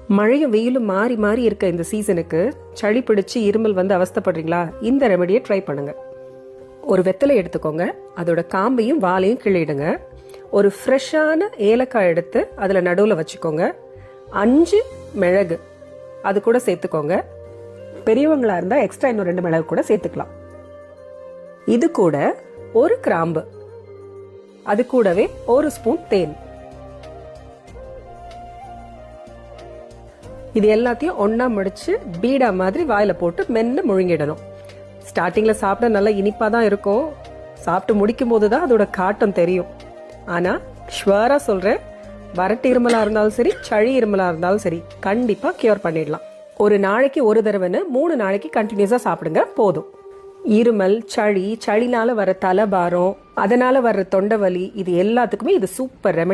மழையும் வெயிலும் மாறி மாறி இருக்க இந்த சீசனுக்கு சளி பிடிச்சு இருமல் வந்து அவஸ்தைப்படுறீங்களா? இந்த ரெமடியை ட்ரை பண்ணுங்க. ஒரு வெத்தலை எடுத்துக்கோங்க, அதோட காம்பையும் வாலையும் கிள்ளிடுங்க. ஒரு ஃப்ரெஷ்ஷான ஏலக்காய் எடுத்து அதில் நடுவில் வச்சுக்கோங்க. 5 மிளகு அது கூட சேர்த்துக்கோங்க. பெரியவங்களா இருந்தால் எக்ஸ்ட்ரா இன்னும் 2 மிளகு கூட சேர்த்துக்கலாம். இது கூட ஒரு கிராம்பு, அது கூடவே 1 ஸ்பூன் தேன். இது எல்லாத்தையும் ஒன்னா முடிச்சு பீடா மாதிரி வாயில போட்டு மென்னு முழுங்கிடணும். ஸ்டார்டிங்ல சாப்பிட நல்லா இனிப்பா தான் இருக்கும். சாப்பிட்டு முடிக்கும் போதுதான் அதோட காட்டம் தெரியும். ஆனா ஷுவரா சொல்றேன், வறட்டு இருமலா இருந்தாலும் சரி, சளி இருமலா இருந்தாலும் சரி, கண்டிப்பா கியூர் பண்ணிடலாம். ஒரு நாளைக்கு ஒரு தடவைன்னு 3 நாளைக்கு கண்டினியூஸா சாப்பிடுங்க, போதும். இருமல், சளினால வர தலைபாரம், அதனால வர்ற தொண்டை வலி, இது எல்லாத்துக்குமே இது சூப்பர் ரெமெடி.